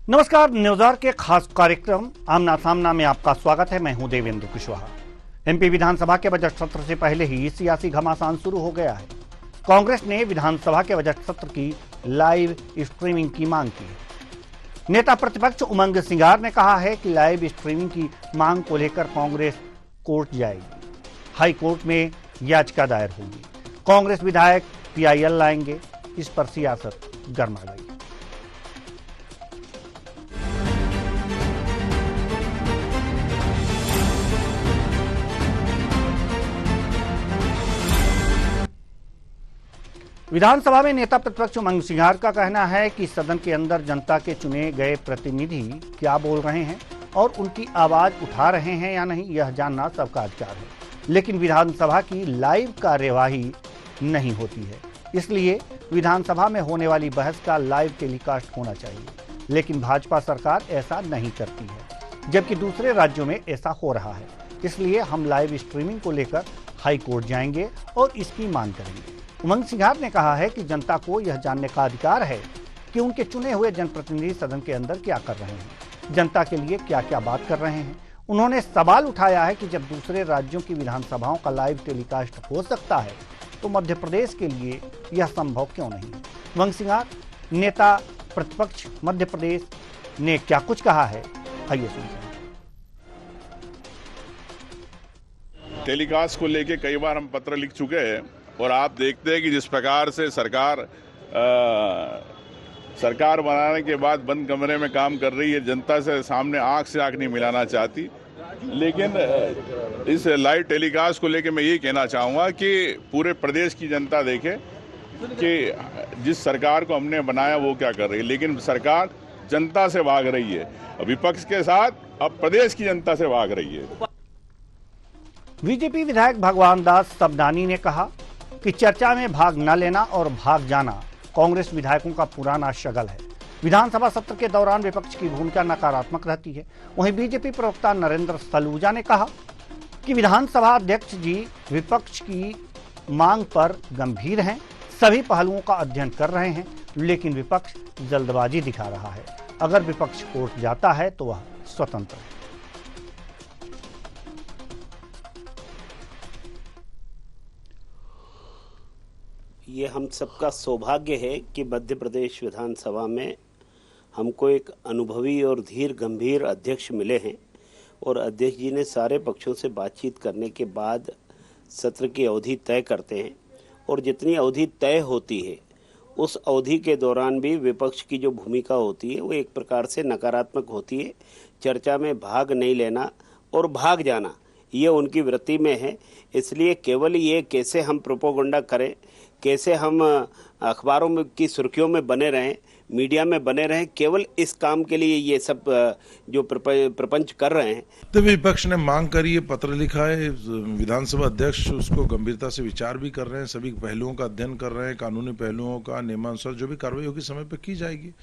नमस्कार, न्यूज़र के खास कार्यक्रम आमना सामना में आपका स्वागत है। मैं हूं देवेंद्र कुशवाहा। एमपी विधानसभा के बजट सत्र से पहले ही सियासी घमासान शुरू हो गया है। कांग्रेस ने विधानसभा के बजट सत्र की लाइव स्ट्रीमिंग की मांग की है। नेता प्रतिपक्ष उमंग सिंघार ने कहा है कि लाइव स्ट्रीमिंग की मांग को लेकर कांग्रेस कोर्ट जाएगी। हाई कोर्ट में याचिका दायर होगी। कांग्रेस विधायक पीआईएल लाएंगे। इस पर सियासत गर्मा गई। विधानसभा में नेता प्रतिपक्ष उमंग सिंघार का कहना है कि सदन के अंदर जनता के चुने गए प्रतिनिधि क्या बोल रहे हैं और उनकी आवाज उठा रहे हैं या नहीं, यह जानना सबका अधिकार है। लेकिन विधानसभा की लाइव कार्यवाही नहीं होती है, इसलिए विधानसभा में होने वाली बहस का लाइव टेलीकास्ट होना चाहिए। लेकिन भाजपा सरकार ऐसा नहीं करती है, जबकि दूसरे राज्यों में ऐसा हो रहा है। इसलिए हम लाइव स्ट्रीमिंग को लेकर हाई कोर्ट जाएंगे और इसकी मांग करेंगे। उमंग सिंघार ने कहा है कि जनता को यह जानने का अधिकार है कि उनके चुने हुए जनप्रतिनिधि सदन के अंदर क्या कर रहे हैं, जनता के लिए क्या क्या बात कर रहे हैं। उन्होंने सवाल उठाया है कि जब दूसरे राज्यों की विधानसभाओं का लाइव टेलीकास्ट हो सकता है तो मध्य प्रदेश के लिए यह संभव क्यों नहीं। उमंग सिंघार, नेता प्रतिपक्ष मध्य प्रदेश, ने क्या कुछ कहा है, आइए सुनते हैं। टेलीकास्ट को लेके कई बार हम पत्र लिख चुके हैं और आप देखते हैं कि जिस प्रकार से सरकार बनाने के बाद बंद कमरे में काम कर रही है, जनता से सामने आंख से आंख नहीं मिलाना चाहती। लेकिन इस लाइव टेलीकास्ट को लेके मैं ये कहना चाहूँगा कि पूरे प्रदेश की जनता देखे कि जिस सरकार को हमने बनाया वो क्या कर रही है। लेकिन सरकार जनता से भाग रही है, विपक्ष के साथ अब प्रदेश की जनता से भाग रही है। बीजेपी विधायक भगवान दास सबनानी ने कहा कि चर्चा में भाग न लेना और भाग जाना कांग्रेस विधायकों का पुराना शगल है। विधानसभा सत्र के दौरान विपक्ष की भूमिका नकारात्मक रहती है। वहीं बीजेपी प्रवक्ता नरेंद्र सलूजा ने कहा कि विधानसभा अध्यक्ष जी विपक्ष की मांग पर गंभीर हैं, सभी पहलुओं का अध्ययन कर रहे हैं, लेकिन विपक्ष जल्दबाजी दिखा रहा है। अगर विपक्ष कोर्ट जाता है तो वह स्वतंत्र है। ये हम सबका सौभाग्य है कि मध्य प्रदेश विधानसभा में हमको एक अनुभवी और धीर गंभीर अध्यक्ष मिले हैं और अध्यक्ष जी ने सारे पक्षों से बातचीत करने के बाद सत्र की अवधि तय करते हैं और जितनी अवधि तय होती है उस अवधि के दौरान भी विपक्ष की जो भूमिका होती है वो एक प्रकार से नकारात्मक होती है। चर्चा में भाग नहीं लेना और भाग जाना ये उनकी वृत्ति में है। इसलिए केवल ये कैसे हम प्रोपोगंडा करें, कैसे हम अखबारों में की सुर्खियों में बने रहें, मीडिया में बने रहें, केवल इस काम के लिए ये सब जो प्रपंच कर रहे हैं। तो विपक्ष ने मांग करी है, पत्र लिखा है, विधानसभा अध्यक्ष उसको गंभीरता से विचार भी कर रहे हैं, सभी पहलुओं का अध्ययन कर रहे हैं, कानूनी पहलुओं का नियमानुसार जो भी कार्रवाई होगी समय पर की जाएगी।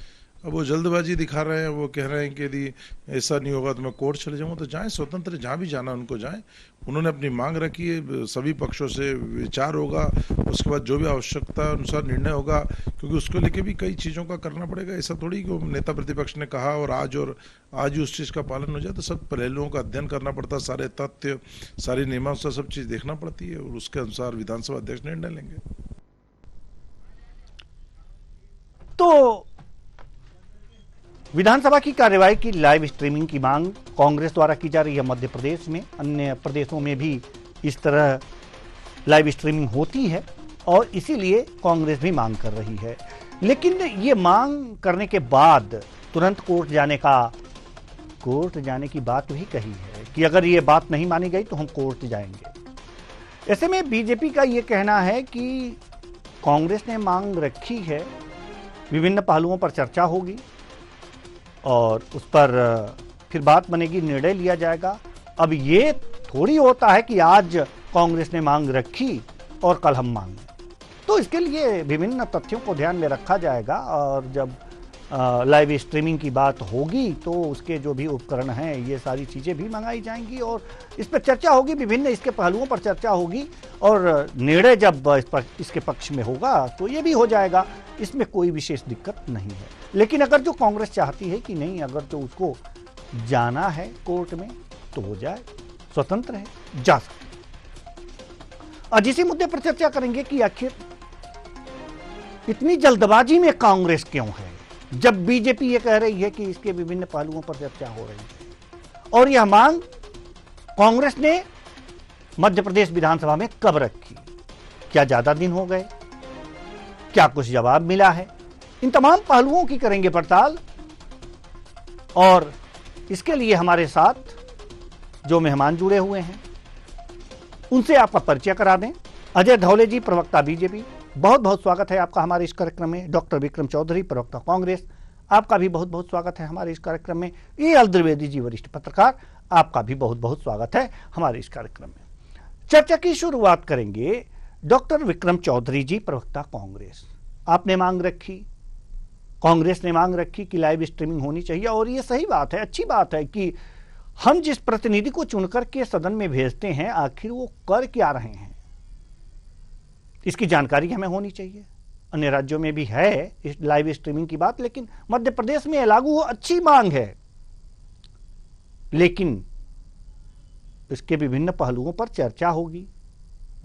अब वो जल्दबाजी दिखा रहे हैं, वो कह रहे हैं कि यदि ऐसा नहीं होगा तो मैं कोर्ट चले जाऊंगा। तो जाएं, स्वतंत्र जहाँ भी जाना उनको जाएं। उन्होंने अपनी मांग रखी है, सभी पक्षों से विचार होगा, उसके बाद जो भी आवश्यकता अनुसार निर्णय होगा, क्योंकि उसको लेके भी कई चीज़ों का करना पड़ेगा। ऐसा थोड़ी कि नेता प्रतिपक्ष ने कहा और आज ही उस चीज़ का पालन हो जाए, तो सब पहलुओं का अध्ययन करना पड़ता है, सारे तथ्य, सारी नियमानुसार सब चीज़ देखना पड़ती है और उसके अनुसार विधानसभा अध्यक्ष निर्णय लेंगे। तो विधानसभा की कार्यवाही की लाइव स्ट्रीमिंग की मांग कांग्रेस द्वारा की जा रही है मध्य प्रदेश में। अन्य प्रदेशों में भी इस तरह लाइव स्ट्रीमिंग होती है और इसीलिए कांग्रेस भी मांग कर रही है। लेकिन ये मांग करने के बाद तुरंत कोर्ट जाने की बात भी कही है कि अगर ये बात नहीं मानी गई तो हम कोर्ट जाएंगे। ऐसे में बीजेपी का ये कहना है कि कांग्रेस ने मांग रखी है, विभिन्न पहलुओं पर चर्चा होगी और उस पर फिर बात बनेगी, निर्णय लिया जाएगा। अब ये थोड़ी होता है कि आज कांग्रेस ने मांग रखी और कल हम मांगे। तो इसके लिए विभिन्न तथ्यों को ध्यान में रखा जाएगा और जब लाइव स्ट्रीमिंग की बात होगी तो उसके जो भी उपकरण हैं ये सारी चीज़ें भी मंगाई जाएंगी और इस पर चर्चा होगी, विभिन्न इसके पहलुओं पर चर्चा होगी और निर्णय जब इसके पक्ष में होगा तो ये भी हो जाएगा। इसमें कोई विशेष दिक्कत नहीं है। लेकिन अगर जो कांग्रेस चाहती है कि नहीं, अगर तो उसको जाना है कोर्ट में तो हो जाए, स्वतंत्र है, जा सकते। आज इसी मुद्दे पर चर्चा करेंगे कि आखिर इतनी जल्दबाजी में कांग्रेस क्यों है, जब बीजेपी ये कह रही है कि इसके विभिन्न पहलुओं पर चर्चा हो रही है। और यह मांग कांग्रेस ने मध्य प्रदेश विधानसभा में कब रखी? क्या ज्यादा दिन हो गए? क्या कुछ जवाब मिला है? इन तमाम पहलुओं की करेंगे पड़ताल। और इसके लिए हमारे साथ जो मेहमान जुड़े हुए हैं उनसे आपका परिचय करा दें। अजय धौले जी, प्रवक्ता बीजेपी, बहुत बहुत स्वागत है आपका हमारे इस कार्यक्रम में। डॉक्टर विक्रम चौधरी, प्रवक्ता कांग्रेस, आपका भी बहुत बहुत स्वागत है हमारे इस कार्यक्रम में। ए एल द्विवेदी जी, वरिष्ठ पत्रकार, आपका भी बहुत बहुत स्वागत है हमारे इस कार्यक्रम में। चर्चा की शुरुआत करेंगे डॉक्टर विक्रम चौधरी जी, प्रवक्ता कांग्रेस। आपने मांग रखी, कांग्रेस ने मांग रखी कि लाइव स्ट्रीमिंग होनी चाहिए, और ये सही बात है, अच्छी बात है कि हम जिस प्रतिनिधि को चुनकर के सदन में भेजते हैं आखिर वो कर क्या रहे हैं इसकी जानकारी हमें होनी चाहिए। अन्य राज्यों में भी है इस लाइव स्ट्रीमिंग की बात, लेकिन मध्य प्रदेश में लागू हो, अच्छी मांग है, लेकिन इसके विभिन्न पहलुओं पर चर्चा होगी,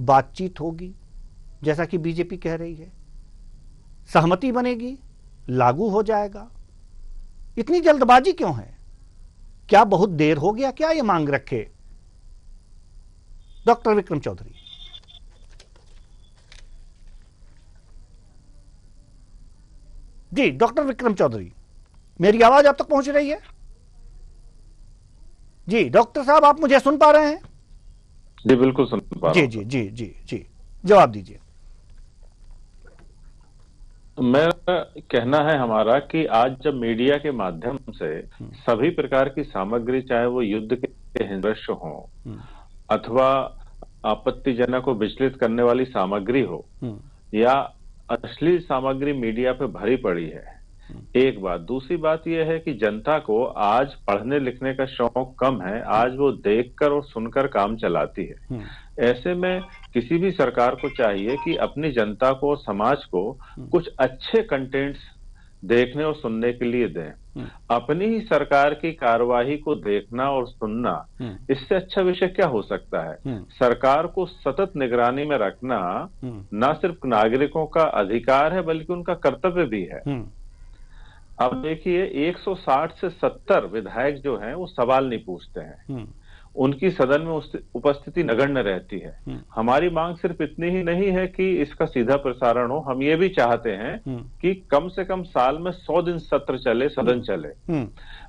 बातचीत होगी, जैसा कि बीजेपी कह रही है, सहमति बनेगी, लागू हो जाएगा। इतनी जल्दबाजी क्यों है? क्या बहुत देर हो गया क्या ये मांग रखे? डॉक्टर विक्रम चौधरी। जी डॉक्टर विक्रम चौधरी, मेरी आवाज आप तक पहुंच रही है? जी डॉक्टर साहब, आप मुझे सुन पा रहे हैं? जी बिल्कुल सुन पा रहा जी जी जी जी जी, जवाब दीजिए। मेरा कहना है हमारा कि आज जब मीडिया के माध्यम से सभी प्रकार की सामग्री, चाहे वो युद्ध के दृश्य हो अथवा आपत्तिजनक को विचलित करने वाली सामग्री हो या अश्लील सामग्री मीडिया पे भरी पड़ी है, एक बात। दूसरी बात यह है कि जनता को आज पढ़ने लिखने का शौक कम है, आज वो देखकर और सुनकर काम चलाती है। ऐसे में किसी भी सरकार को चाहिए कि अपनी जनता को, समाज को कुछ अच्छे कंटेंट्स देखने और सुनने के लिए दें। अपनी ही सरकार की कार्यवाही को देखना और सुनना, इससे अच्छा विषय क्या हो सकता है? सरकार को सतत निगरानी में रखना न सिर्फ नागरिकों का अधिकार है बल्कि उनका कर्तव्य भी है। अब देखिए, 160 से 70 विधायक जो हैं वो सवाल नहीं पूछते हैं, उनकी सदन में उपस्थिति नगण्य रहती है। हमारी मांग सिर्फ इतनी ही नहीं है कि इसका सीधा प्रसारण हो, हम ये भी चाहते हैं कि कम से कम साल में 100 दिन सत्र चले, सदन चले।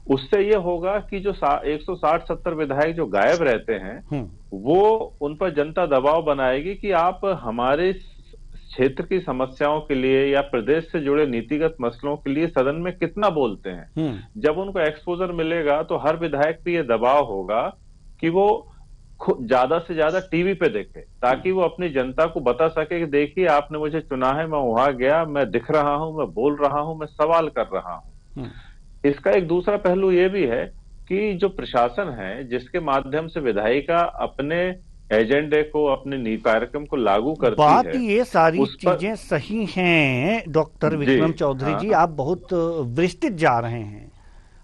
उससे ये होगा कि जो 160-70 विधायक जो गायब रहते हैं वो, उन पर जनता दबाव बनाएगी कि आप हमारे क्षेत्र की समस्याओं के लिए या प्रदेश से जुड़े नीतिगत मसलों के लिए सदन में कितना बोलते हैं। जब उनको एक्सपोजर मिलेगा तो हर विधायक पे ये दबाव होगा कि वो ज्यादा से ज्यादा टीवी पे देखे, ताकि वो अपनी जनता को बता सके कि देखिए आपने मुझे चुना है, मैं वहां गया, मैं दिख रहा हूं, मैं बोल रहा हूं, मैं सवाल कर रहा हूं। इसका एक दूसरा पहलू ये भी है कि जो प्रशासन है, जिसके माध्यम से विधायिका अपने एजेंडे को, अपने कार्यक्रम को लागू करती बात है, ये सारी चीजें सही हैं डॉक्टर विक्रम चौधरी जी, आप बहुत विस्तृत जा रहे हैं।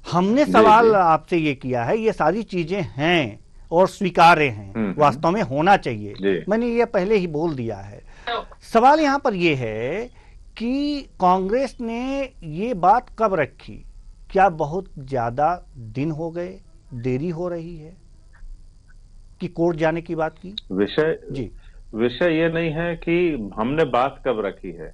हमने सवाल आपसे ये किया है, ये सारी चीजें हैं और स्वीकार्य हैं, वास्तव में होना चाहिए, मैंने ये पहले ही बोल दिया है। सवाल यहाँ पर ये है कि कांग्रेस ने ये बात कब रखी? क्या बहुत ज्यादा दिन हो गए, देरी हो रही है कि कोर्ट जाने की बात की? विषय ये नहीं है कि हमने बात कब रखी है,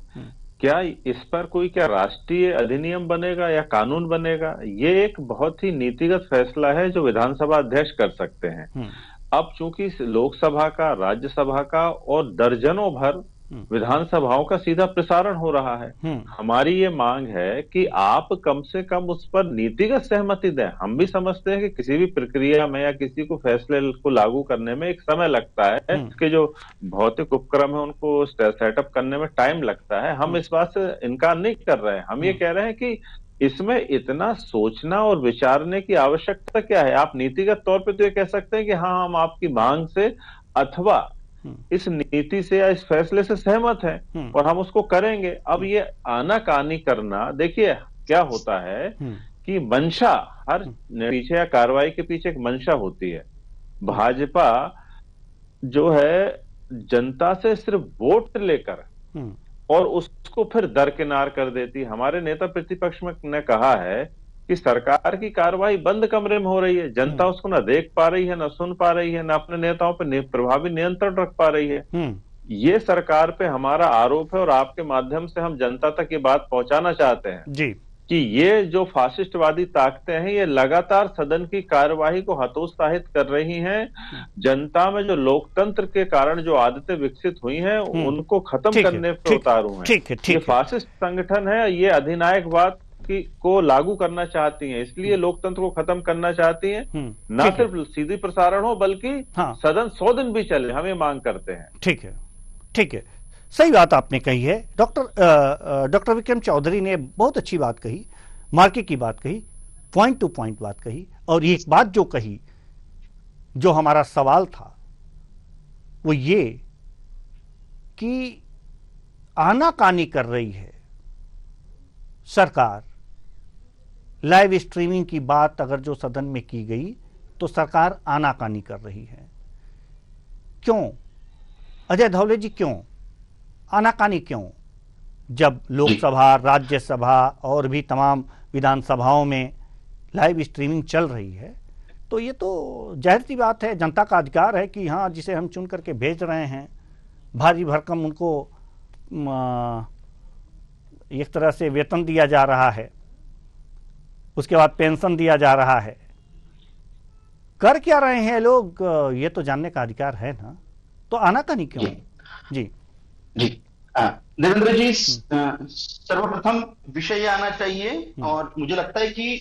क्या इस पर कोई राष्ट्रीय अधिनियम बनेगा या कानून बनेगा, ये एक बहुत ही नीतिगत फैसला है जो विधानसभा अध्यक्ष कर सकते हैं। अब चूंकि लोकसभा का, राज्यसभा का और दर्जनों भर विधानसभाओं का सीधा प्रसारण हो रहा है, हमारी ये मांग है कि आप कम से कम उस पर नीतिगत सहमति दें। हम भी समझते हैं कि किसी भी प्रक्रिया में या किसी को फैसले को लागू करने में एक समय लगता है, इसके जो भौतिक उपक्रम है उनको सेटअप करने में टाइम लगता है। हम इस बात से इनकार नहीं कर रहे हैं, हम ये कह रहे हैं कि इसमें इतना सोचना और विचारने की आवश्यकता क्या है। आप नीतिगत तौर पे तो ये कह सकते हैं कि हाँ, हम आपकी मांग से अथवा इस नीति से या इस फैसले से सहमत हैं और हम उसको करेंगे। अब ये आनाकानी करना, देखिए क्या होता है कि मंशा, हर पीछे या कार्रवाई के पीछे एक मंशा होती है। भाजपा जो है जनता से सिर्फ वोट लेकर और उसको फिर दरकिनार कर देती। हमारे नेता प्रतिपक्ष में ने कहा है कि सरकार की कार्रवाई बंद कमरे में हो रही है, जनता उसको ना देख पा रही है, ना सुन पा रही है, ना अपने नेताओं पर प्रभावी नियंत्रण रख पा रही है। ये सरकार पे हमारा आरोप है और आपके माध्यम से हम जनता तक ये बात पहुंचाना चाहते हैं जी कि ये जो फासिस्टवादी ताकतें हैं ये लगातार सदन की कार्यवाही को हतोत्साहित कर रही हैं। जनता में जो लोकतंत्र के कारण जो आदतें विकसित हुई हैं उनको खत्म करने पर उतारू हैं। ये फासिस्ट संगठन है, ये अधिनायकवाद को लागू करना चाहती हैं, इसलिए लोकतंत्र को खत्म करना चाहती हैं। ना सिर्फ सीधी प्रसारण हो बल्कि सदन 100 दिन भी चले, हम ये मांग करते हैं। ठीक है, ठीक है, सही बात आपने कही है। डॉक्टर विक्रम चौधरी ने बहुत अच्छी बात कही, मार्केट की बात कही, पॉइंट टू पॉइंट बात कही। और एक बात जो कही, जो हमारा सवाल था वो ये कि आनाकानी कर रही है सरकार। लाइव स्ट्रीमिंग की बात अगर जो सदन में की गई तो सरकार आनाकानी कर रही है। क्यों अजय धौले जी, क्यों आनाकानी क्यों? जब लोकसभा, राज्यसभा और भी तमाम विधानसभाओं में लाइव स्ट्रीमिंग चल रही है तो ये तो जाहिर सी बात है, जनता का अधिकार है कि हाँ, जिसे हम चुन करके भेज रहे हैं, भारी भरकम उनको एक तरह से वेतन दिया जा रहा है, उसके बाद पेंशन दिया जा रहा है, कर क्या रहे हैं लोग, ये तो जानने का अधिकार है ना। तो आनाकानी क्यों? जी जी देवेंद्र जी, सर्वप्रथम विषय आना चाहिए और मुझे लगता है कि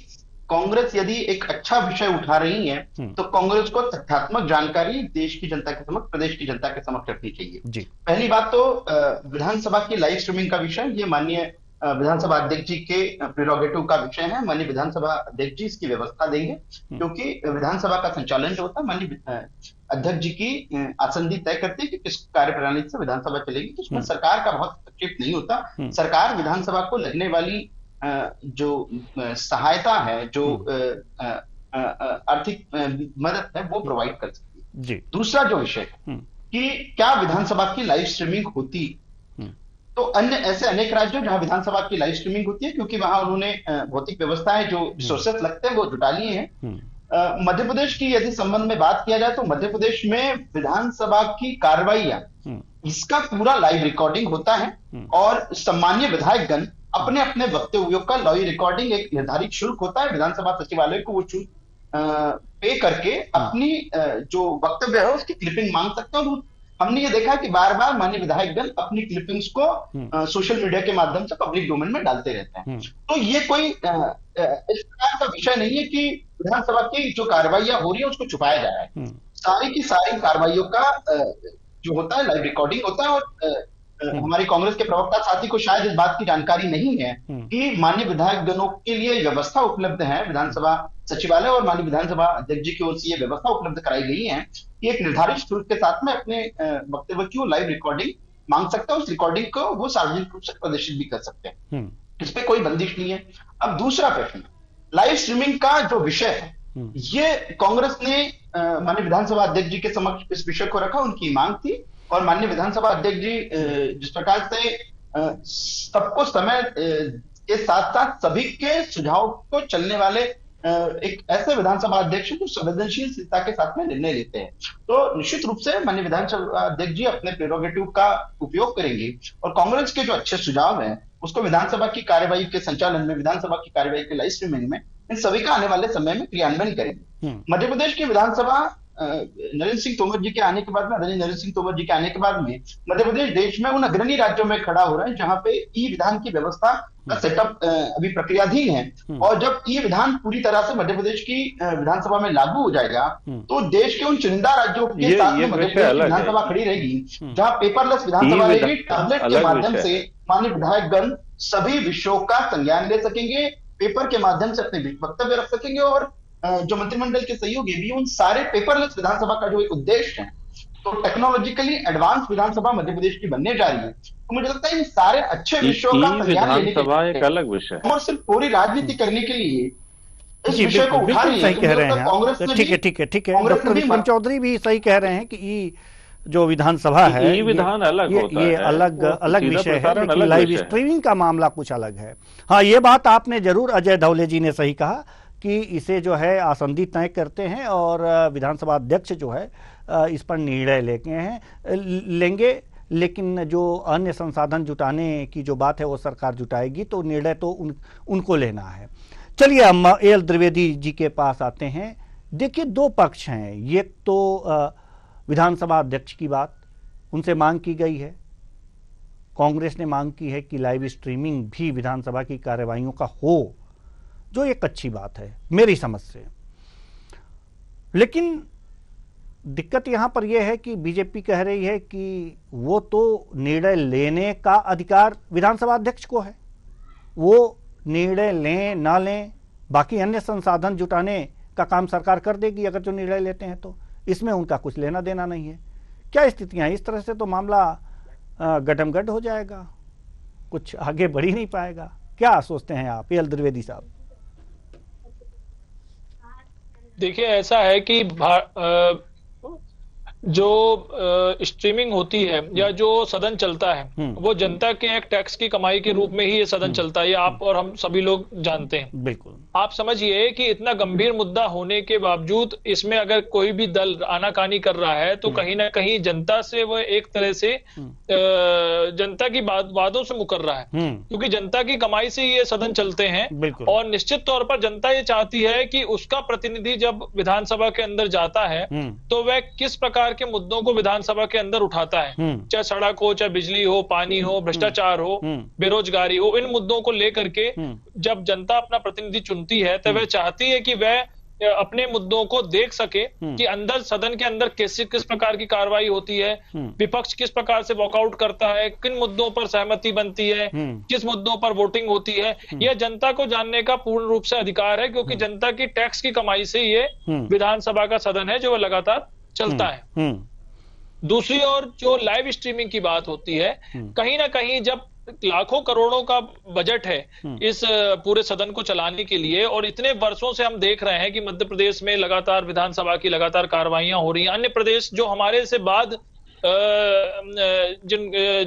कांग्रेस यदि एक अच्छा विषय उठा रही है तो कांग्रेस को तथ्यात्मक जानकारी देश की जनता के समक्ष, प्रदेश की जनता के समक्ष रखनी चाहिए जी। पहली बात तो विधानसभा की लाइव स्ट्रीमिंग का विषय, ये माननीय विधानसभा अध्यक्ष जी के प्रेरोगेटिव का विषय है। माननीय विधानसभा अध्यक्ष जी इसकी व्यवस्था देंगे, क्योंकि विधानसभा का संचालन जो होता है माननीय अध्यक्ष जी की आसंदी तय करती है कि किस कार्यप्रणाली से विधानसभा चलेगी। तो उसमें सरकार का बहुत हस्तक्षेप नहीं होता। सरकार विधानसभा को लगने वाली जो सहायता है, जो आर्थिक मदद है, वो प्रोवाइड कर सकती है। दूसरा जो विषय है कि क्या विधानसभा की लाइव स्ट्रीमिंग होती, तो अन्य ऐसे अनेक राज्यों जहां विधानसभा की लाइव स्ट्रीमिंग होती है, क्योंकि वहां उन्होंने भौतिक व्यवस्थाएं जो रिसोर्सेस लगते हैं वो जुटा लिए हैं। मध्य प्रदेश की यदि संबंध में बात किया जाए तो मध्य प्रदेश में विधानसभा की कार्रवाइयां, इसका पूरा लाइव रिकॉर्डिंग होता है और सम्मानीय विधायकगण अपने अपने वक्तव्यों का लाइव रिकॉर्डिंग, एक निर्धारित शुल्क होता है, विधानसभा सचिवालय को वो शुल्क पे करके अपनी जो वक्तव्य है उसकी क्लिपिंग मांग सकते हैं। और हमने ये देखा कि बार बार माननीय विधायकगण अपनी क्लिपिंग्स को सोशल मीडिया के माध्यम से पब्लिक डोमेन में डालते रहते हैं। तो ये कोई इस प्रकार का विषय नहीं है कि विधानसभा की जो कार्रवाइयां हो रही है उसको छुपाया जा रहा है। सारी की सारी कार्रवाइयों का जो होता है लाइव रिकॉर्डिंग होता है। और हमारे कांग्रेस के प्रवक्ता साथी को शायद इस बात की जानकारी नहीं है कि माननीय विधायकगणों के लिए व्यवस्था उपलब्ध है, विधानसभा सचिवालय और माननीय विधानसभा अध्यक्ष जी की ओर से ये व्यवस्था उपलब्ध कराई गई है कि एक निर्धारित शुल्क के साथ में अपने वक्तव्य की लाइव रिकॉर्डिंग मांग सकते हैं। उस रिकॉर्डिंग को वो सार्वजनिक रूप से प्रदर्शित भी कर सकते हैं, इस पे कोई बंदिश नहीं है। अब दूसरा प्रश्न, लाइव स्ट्रीमिंग का जो विषय है, ये कांग्रेस ने माननीय विधानसभा अध्यक्ष जी के समक्ष इस विषय को रखा, उनकी मांग थी। और माननीय विधानसभा अध्यक्ष जी जिस प्रकार से सबको समय के साथ साथ सभी के सुझाव को चलने वाले एक ऐसे विधानसभा अध्यक्ष जो संवेदनशीलता के साथ में निर्णय लेते हैं, तो निश्चित रूप से माननीय विधानसभा अध्यक्ष जी अपने प्रेरोगेटिव का उपयोग करेंगे और कांग्रेस के जो अच्छे सुझाव हैं उसको विधानसभा की कार्यवाही के संचालन में, विधानसभा की कार्यवाही के लाइव स्ट्रीमिंग में, इन सभी का आने वाले समय में क्रियान्वयन करेंगे। मध्य प्रदेश की विधानसभा नरेंद्र सिंह तोमर जी के आने के बाद में, आदरणीय नरेंद्र सिंह तोमर जी के आने के बाद में मध्य प्रदेश देश में उन अग्रणी राज्यों में खड़ा हो रहा है जहां पे ई विधान की व्यवस्था का सेटअप अभी प्रक्रियाधीन है। और जब ई विधान पूरी तरह से मध्य प्रदेश की विधानसभा में लागू हो जाएगा तो देश के उन चुनिंदा राज्यों के साथ में मध्य प्रदेश की विधानसभा खड़ी रहेगी जहां पेपरलेस विधानसभा रहेगी। टैबलेट के माध्यम से माननीय विधायकगण सभी विषयों का संज्ञान ले सकेंगे, पेपर के माध्यम से अपने वक्तव्य रख सकेंगे और जो मंत्रिमंडल के सहयोगी भी उन सारे पेपरलेस विधानसभा का जो एक उद्देश्य है तो टेक्नोलॉजिकली एडवांस विधानसभा मध्य प्रदेश की बनने जा रही है। तो मुझे लगता है इन सारे अच्छे विषयों का संज्ञान लेने के लिए एक अलग विषय और सिर्फ पूरी राजनीति करने के लिए इस जी विषय को उठा रही है। सही कह रहे हैं कांग्रेस आप। ठीक है डॉक्टर विक्रम चौधरी भी सही कह रहे हैं कि जो विधानसभा है ये विधान अलग होता है, ये अलग विषय है, लेकिन लाइव स्ट्रीमिंग का मामला कुछ अलग है। हाँ, ये बात आपने जरूर, अजय धवले जी ने सही कहा कि इसे जो है आसंदी तय करते हैं और विधानसभा अध्यक्ष जो है इस पर निर्णय लेंगे, लेकिन जो अन्य संसाधन जुटाने की जो बात है वो सरकार जुटाएगी, तो निर्णय तो उनको लेना है। चलिए हम एल द्विवेदी जी के पास आते हैं। देखिए, दो पक्ष हैं। ये तो विधानसभा अध्यक्ष की बात, उनसे मांग की गई है, कांग्रेस ने मांग की है कि लाइव स्ट्रीमिंग भी विधानसभा की कार्यवाहियों का हो, जो एक अच्छी बात है मेरी समझ से। लेकिन दिक्कत यहां पर यह है कि बीजेपी कह रही है कि वो तो निर्णय लेने का अधिकार विधानसभा अध्यक्ष को है, वो निर्णय लें ना लें, बाकी अन्य संसाधन जुटाने का काम सरकार कर देगी अगर जो निर्णय लेते हैं, तो इसमें उनका कुछ लेना देना नहीं है। क्या स्थितियां? इस तरह से तो मामला गटमगट हो जाएगा, कुछ आगे बढ़ ही नहीं पाएगा। क्या सोचते हैं आप, एल द्विवेदी साहब? देखिए, ऐसा है कि जो स्ट्रीमिंग होती है या जो सदन चलता है वो जनता के एक टैक्स की कमाई के रूप में ही ये सदन चलता है, ये आप और हम सभी लोग जानते हैं। बिल्कुल। आप समझिए कि इतना गंभीर मुद्दा होने के बावजूद इसमें अगर कोई भी दल आनाकानी कर रहा है तो कहीं ना कहीं जनता से वह एक तरह से जनता की वादों से मुकर रहा है, क्योंकि जनता की कमाई से ये सदन चलते हैं। और निश्चित तौर पर जनता ये चाहती है कि उसका प्रतिनिधि जब विधानसभा के अंदर जाता है तो वह किस प्रकार के मुद्दों को विधानसभा के अंदर उठाता है, चाहे सड़क हो, चाहे बिजली हो, पानी हो, भ्रष्टाचार हो, बेरोजगारी हो। इन मुद्दों को लेकर के जब जनता अपना प्रतिनिधि चुनती है तो वह चाहती है कि वह अपने मुद्दों को देख सके कि अंदर सदन के अंदर किस प्रकार की कार्रवाई होती है, विपक्ष किस प्रकार से वॉकआउट करता है, किन मुद्दों पर सहमति बनती है, किस मुद्दों पर वोटिंग होती है। यह जनता को जानने का पूर्ण रूप से अधिकार है, क्योंकि जनता की टैक्स की कमाई से ये विधानसभा का सदन है जो वह लगातार चलता है। दूसरी ओर जो लाइव स्ट्रीमिंग की बात होती है, कहीं ना कहीं जब लाखों करोड़ों का बजट है इस पूरे सदन को चलाने के लिए, और इतने वर्षों से हम देख रहे हैं कि मध्य प्रदेश में लगातार विधानसभा की लगातार कार्रवाइयां हो रही हैं। अन्य प्रदेश जो हमारे से बाद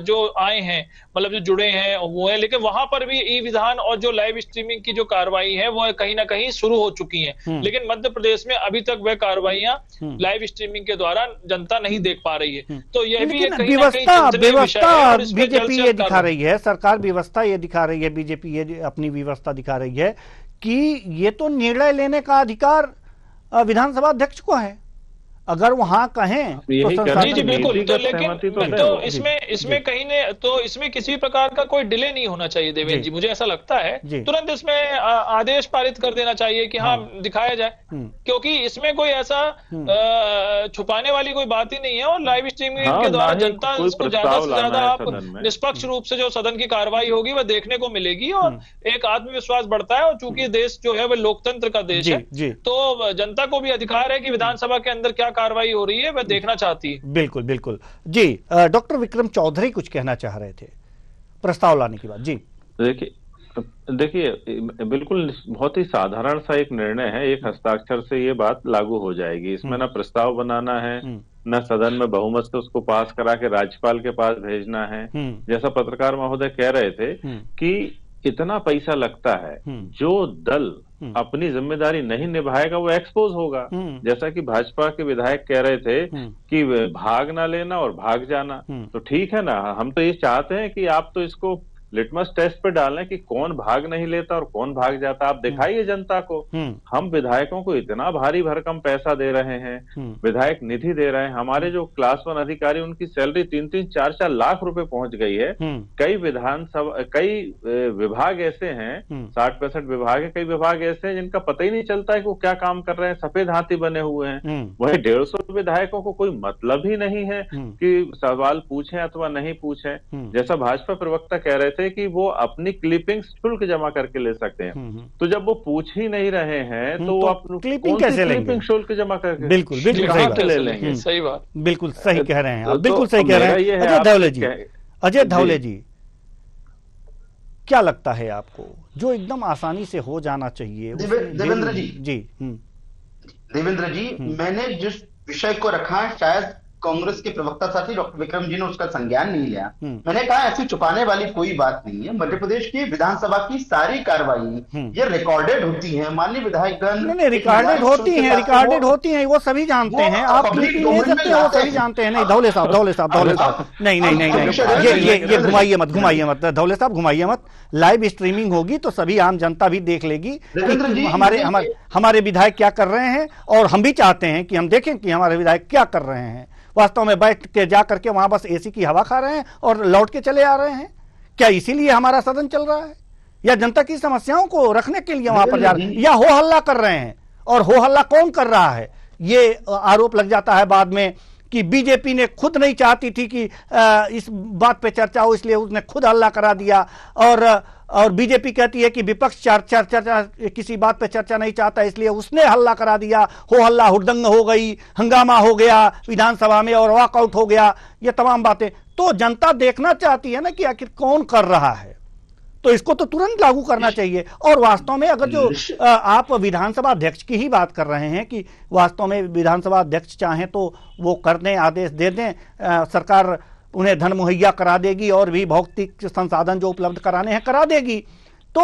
जो आए हैं, मतलब जो जुड़े हैं हुए हैं, लेकिन वहां पर भी ई विधान और जो लाइव स्ट्रीमिंग की जो कार्रवाई है वो कहीं ना कहीं शुरू हो चुकी हैं। लेकिन मध्य प्रदेश में अभी तक वह कार्रवाइयां लाइव स्ट्रीमिंग के द्वारा जनता नहीं देख पा रही है। तो यह भी व्यवस्था बीजेपी ये दिखा रही है, सरकार व्यवस्था ये दिखा रही है, बीजेपी ये अपनी व्यवस्था दिखा रही है कि ये तो निर्णय लेने का अधिकार विधानसभा अध्यक्ष को है। अगर वहां कहें तो जी बिल्कुल, तो लेकिन तो इसमें कहीं ने तो इसमें किसी प्रकार का कोई डिले नहीं होना चाहिए देवेंद्र जी, मुझे ऐसा लगता है। तुरंत इसमें आदेश पारित कर देना चाहिए कि हाँ दिखाया जाए, क्योंकि इसमें कोई ऐसा छुपाने वाली कोई बात ही नहीं है। और लाइव स्ट्रीमिंग के द्वारा जनता को ज्यादा से ज्यादा आप निष्पक्ष रूप से जो सदन की कार्रवाई होगी वह देखने को मिलेगी और एक आत्मविश्वास बढ़ता है। और चूंकि देश जो है वह लोकतंत्र का देश है, तो जनता को भी अधिकार है कि विधानसभा के अंदर क्या कार्रवाई हो रही है वह देखना चाहती है। बिल्कुल बिल्कुल जी। डॉक्टर विक्रम चौधरी कुछ कहना चाह रहे थे प्रस्ताव लाने की बात। जी देखिए बिल्कुल बहुत ही साधारण सा एक निर्णय है, एक हस्ताक्षर से ये बात लागू हो जाएगी। इसमें ना प्रस्ताव बनाना है, न सदन में बहुमत से उसको पास करा के राज्यपाल के पास भेजना है। जैसा पत्रकार महोदय कह रहे थे कि इतना पैसा लगता है, जो दल अपनी जिम्मेदारी नहीं निभाएगा वो एक्सपोज होगा। जैसा कि भाजपा के विधायक कह रहे थे कि भाग ना लेना और भाग जाना, तो ठीक है ना, हम तो ये चाहते हैं कि आप तो इसको लिटमस टेस्ट पे डालें कि कौन भाग नहीं लेता और कौन भाग जाता। आप दिखाइए जनता को। हम विधायकों को इतना भारी भरकम पैसा दे रहे हैं, विधायक निधि दे रहे हैं। हमारे जो क्लास 1 अधिकारी उनकी सैलरी 3-3, 4-4 लाख रुपए पहुंच गई है। कई विधानसभा, कई विभाग ऐसे हैं, 60-65 विभाग है, कई विभाग ऐसे हैं जिनका पता ही नहीं चलता है कि वो क्या काम कर रहे हैं, सफेद हाथी बने हुए हैं। वही 150 विधायकों को कोई मतलब ही नहीं है कि सवाल पूछें अथवा नहीं पूछें। जैसा भाजपा प्रवक्ता कह रहे थे थे कि वो अपनी क्लिपिंग्स शुल्क जमा करके ले सकते हैं। तो जब वो पूछ ही नहीं रहे हैं तो वो आप क्लिपिंग कैसे लेंगे? क्लिपिंग शुल्क जमा करके बिल्कुल बिल्कुल सही बात ले लेंगे। सही बात, बिल्कुल सही कह रहे हैं आप, तो बिल्कुल सही कह रहे हैं। अजय धौले जी, अजय धौले जी, क्या लगता है आपको जो एकदम आसानी से हो जाना चाहिए? देवेंद्र जी, देवेंद्र जी, मैंने जिस विषय को रखा है शायद कांग्रेस के प्रवक्ता साथी डॉक्टर विक्रम जी ने उसका संज्ञान नहीं लिया। मैंने कहा ऐसी छुपाने वाली कोई बात नहीं है। मध्य प्रदेश की विधानसभा की सारी कार्रवाई ये रिकॉर्डेड होती है। माननीय विधायकगण नहीं रिकॉर्डेड होती हैं, वो सभी जानते हैं। आप क्लिपिंग ले सकते हो, वो सभी जानते हैं। नहीं धौले साहब नहीं, ये घुमाइए मत धौले साहब, घुमाइए मत। लाइव स्ट्रीमिंग होगी तो सभी आम जनता भी देख लेगी हमारे विधायक क्या कर रहे हैं, और हम भी चाहते हैं कि हम देखें कि हमारे विधायक क्या कर रहे हैं। वास्तव में बैठ के जा करके वहां बस एसी की हवा खा रहे हैं और लौट के चले आ रहे हैं क्या? इसीलिए हमारा सदन चल रहा है, या जनता की समस्याओं को रखने के लिए वहां पर जा रहे हैं, या हो हल्ला कर रहे हैं? और हो हल्ला कौन कर रहा है? ये आरोप लग जाता है बाद में कि बीजेपी ने खुद नहीं चाहती थी कि इस बात पे चर्चा हो, इसलिए उसने खुद हल्ला करा दिया। और बीजेपी कहती है कि विपक्ष चर्चा किसी बात पे चर्चा नहीं चाहता, इसलिए उसने हल्ला करा दिया। हो हल्ला हुड़दंग हो गई, हंगामा हो गया विधानसभा में और वॉकआउट हो गया। ये तमाम बातें तो जनता देखना चाहती है ना कि आखिर कौन कर रहा है, तो इसको तो तुरंत लागू करना चाहिए। और वास्तव में अगर जो आप विधानसभा अध्यक्ष की ही बात कर रहे हैं कि वास्तव में विधानसभा अध्यक्ष चाहें तो वो कर दें, आदेश दे दें, सरकार उन्हें धन मुहैया करा देगी और भी भौतिक संसाधन जो उपलब्ध कराने हैं करा देगी, तो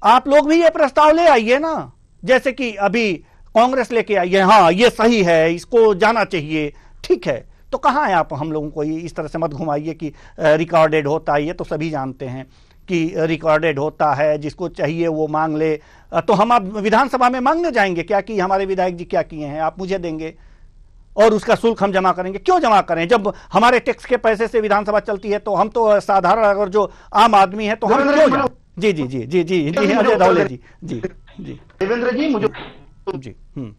आप लोग भी ये प्रस्ताव ले आइए ना, जैसे कि अभी कांग्रेस लेके आई है। हाँ ये सही है, इसको जाना चाहिए, ठीक है। तो कहाँ है आप हम लोगों को इस तरह से मत घुमाइए कि रिकॉर्डेड होता है। ये तो सभी जानते हैं कि रिकॉर्डेड होता है, जिसको चाहिए वो मांग ले। तो हम आप विधानसभा में मांगने जाएंगे क्या कि हमारे विधायक जी क्या किए हैं, आप मुझे देंगे और उसका शुल्क हम जमा करेंगे? क्यों जमा करें? जब हमारे टैक्स के पैसे से विधानसभा चलती है तो हम तो साधारण अगर जो आम आदमी है तो हम क्यों जाएं? जी अजय धौले जी देवेंद्र जी, मुझे जी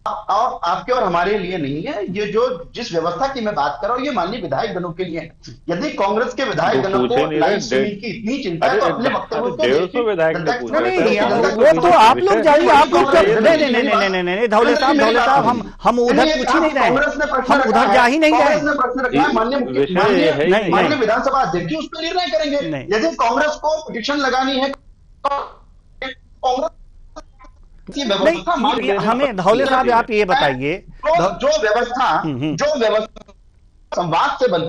और आपके और हमारे लिए नहीं है। ये जो जिस व्यवस्था की मैं बात कर रहा हूँ ये माननीय विधायक गणों के लिए है। यदि कांग्रेस के विधायक गणों को लाइव स्ट्रीमिंग की इतनी चिंता है तो अपने वक्तव्यों वो तो आप लोग जाइए, आप नहीं धौले साहब, हम उधर पूछ ही नहीं रहे, हम उधर जा ही नहीं रहे। प्रश्न रखा है माननीय विधानसभा अध्यक्ष जी उस पर निर्णय करेंगे। यदि कांग्रेस को पिटीशन लगानी है कांग्रेस हमें धौले साहब आप ये बताइए, जो व्यवस्था संवाद से बन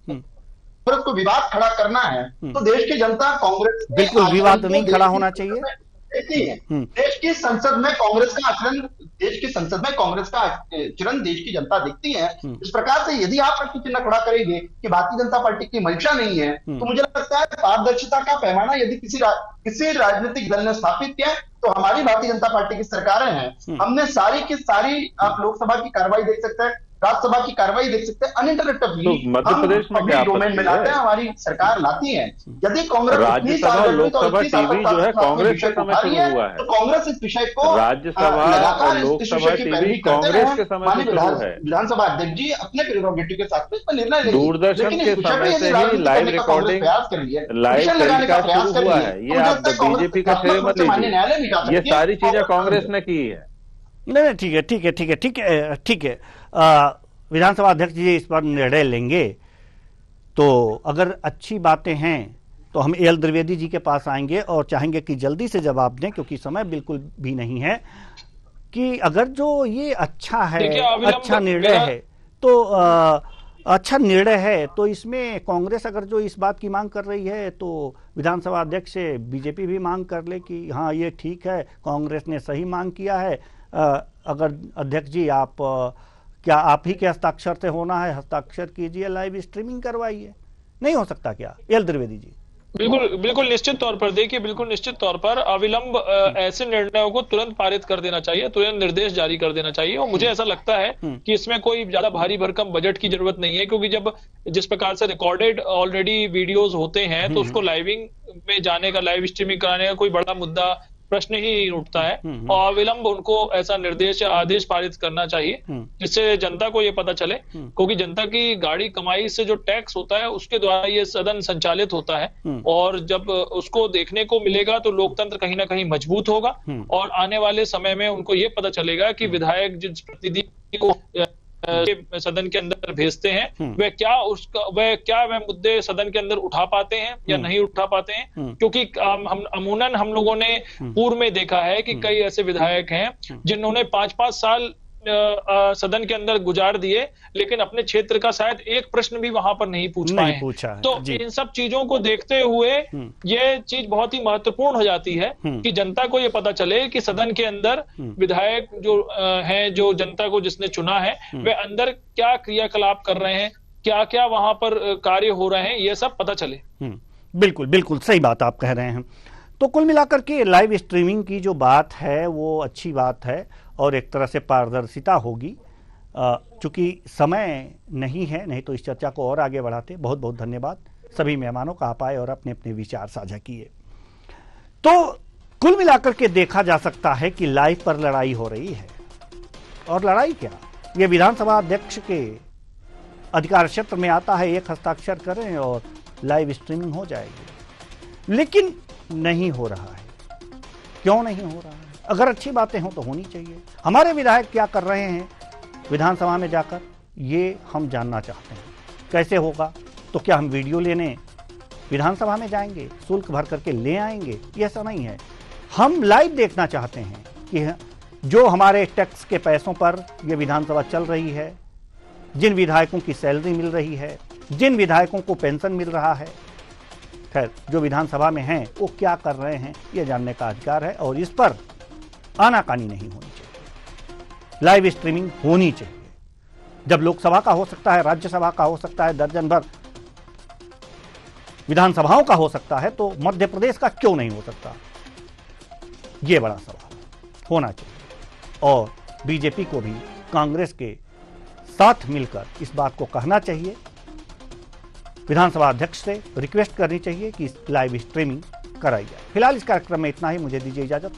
कांग्रेस को विवाद खड़ा करना है तो देश की जनता कांग्रेस बिल्कुल विवाद नहीं खड़ा होना चाहिए। देश की संसद में कांग्रेस का आचरण, देश की संसद में कांग्रेस का आचरण देश की जनता देखती है। इस प्रकार से यदि आप प्रश्न चिन्ह खड़ा करेंगे कि भारतीय जनता पार्टी की मंशा नहीं है तो मुझे लगता है पारदर्शिता का पैमाना यदि किसी राजनीतिक दल ने स्थापित किया तो हमारी भारतीय जनता पार्टी की सरकारें हैं। हमने सारी की सारी, आप लोकसभा की कार्रवाई देख सकते हैं, राज्यसभा की कार्रवाई देख सकते हैं, अनइंटरप्टेडली मध्य प्रदेश में क्या डोमेन में लाते हैं, हमारी सरकार लाती है। यदि कांग्रेस राज्यसभा लोकसभा टीवी जो है कांग्रेस के समय शुरू हुआ है, तो कांग्रेस इस विषय को राज्यसभा और लोकसभा टीवी कांग्रेस के समय शुरू है। विधानसभा अध्यक्ष जी अपने प्रेरोगेटिव के साथ इस पर निर्णय लेंगे। दूरदर्शन के समय से ही लाइव रिकॉर्डिंग, लाइव टेलीकास्ट शुरू हुआ है। ये आप बीजेपी का श्रेय मत लीजिए, ये सारी चीजें कांग्रेस ने की है। नहीं ठीक है विधानसभा अध्यक्ष जी इस पर निर्णय लेंगे। तो अगर अच्छी बातें हैं तो हम एल द्विवेदी जी के पास आएंगे और चाहेंगे कि जल्दी से जवाब दें, क्योंकि समय बिल्कुल भी नहीं है, कि अगर जो ये अच्छा है, अच्छा निर्णय है तो अच्छा निर्णय है तो इसमें कांग्रेस अगर जो इस बात की मांग कर रही है तो विधानसभा अध्यक्ष से बीजेपी भी मांग कर ले कि हाँ ये ठीक है, कांग्रेस ने सही मांग किया है। अगर अध्यक्ष जी आप क्या आप ही के हस्ताक्षर से होना है, हस्ताक्षर कीजिए, लाइव स्ट्रीमिंग करवाइए। नहीं हो सकता क्या एल द्विवेदी जी? बिल्कुल निश्चित तौर पर देखिए, बिल्कुल निश्चित तौर पर अविलंब ऐसे निर्णयों को तुरंत पारित कर देना चाहिए, तुरंत निर्देश जारी कर देना चाहिए। और मुझे ऐसा लगता है कि इसमें कोई ज्यादा भारी भरकम बजट की जरूरत नहीं है, क्योंकि जब जिस प्रकार से रिकॉर्डेड ऑलरेडी वीडियोस होते हैं तो उसको लाइविंग में जाने का, लाइव स्ट्रीमिंग कराने का कोई बड़ा मुद्दा प्रश्न ही उठता है और अविलंब उनको ऐसा निर्देश या आदेश पारित करना चाहिए जिससे जनता को ये पता चले, क्योंकि जनता की गाड़ी कमाई से जो टैक्स होता है उसके द्वारा ये सदन संचालित होता है और जब उसको देखने को मिलेगा तो लोकतंत्र कहीं ना कहीं मजबूत होगा और आने वाले समय में उनको ये पता चलेगा कि विधायक जिस प्रतिनिधि को सदन के अंदर भेजते हैं वह मुद्दे सदन के अंदर उठा पाते हैं या नहीं उठा पाते हैं, क्योंकि अमूनन हम लोगों ने पूर्व में देखा है कि कई ऐसे विधायक हैं जिन्होंने 5-5 साल सदन के अंदर गुजार दिए लेकिन अपने क्षेत्र का शायद एक प्रश्न भी वहां पर नहीं पूछ पाए हैं। तो इन सब चीजों को देखते हुए ये चीज बहुत ही महत्वपूर्ण हो जाती है कि जनता को ये पता चले कि सदन के अंदर विधायक जो हैं, जो जनता को जिसने चुना है, वे अंदर क्या क्रियाकलाप कर रहे हैं, क्या क्या वहां पर कार्य हो रहे हैं, ये सब पता चले। बिल्कुल बिल्कुल सही बात आप कह रहे हैं। तो कुल मिलाकर के लाइव स्ट्रीमिंग की जो बात है वो अच्छी बात है और एक तरह से पारदर्शिता होगी। चूंकि समय नहीं है, नहीं तो इस चर्चा को और आगे बढ़ाते। बहुत बहुत धन्यवाद सभी मेहमानों का, आप आए और अपने अपने विचार साझा किए। तो कुल मिलाकर के देखा जा सकता है कि लाइव पर लड़ाई हो रही है, और लड़ाई क्या, ये विधानसभा अध्यक्ष के अधिकार क्षेत्र में आता है, एक हस्ताक्षर करें और लाइव स्ट्रीमिंग हो जाएगी। लेकिन नहीं हो रहा है। क्यों नहीं हो रहा है? अगर अच्छी बातें हों तो होनी चाहिए। हमारे विधायक क्या कर रहे हैं विधानसभा में जाकर, ये हम जानना चाहते हैं। कैसे होगा? तो क्या हम वीडियो लेने विधानसभा में जाएंगे, शुल्क भर करके ले आएंगे? ये ऐसा नहीं है। हम लाइव देखना चाहते हैं कि जो हमारे टैक्स के पैसों पर ये विधानसभा चल रही है, जिन विधायकों की सैलरी मिल रही है, जिन विधायकों को पेंशन मिल रहा है, खैर जो विधानसभा में हैं वो क्या कर रहे हैं, ये जानने का अधिकार है और इस पर आनाकानी नहीं होनी चाहिए। लाइव स्ट्रीमिंग होनी चाहिए। जब लोकसभा का हो सकता है, राज्यसभा का हो सकता है, दर्जन भर विधानसभाओं का हो सकता है, तो मध्य प्रदेश का क्यों नहीं हो सकता? ये बड़ा सवाल होना चाहिए और बीजेपी को भी कांग्रेस के साथ मिलकर इस बात को कहना चाहिए, विधानसभा अध्यक्ष से रिक्वेस्ट करनी चाहिए कि लाइव स्ट्रीमिंग कराई जाए। फिलहाल इस कार्यक्रम में इतना ही। मुझे दीजिए इजाजत।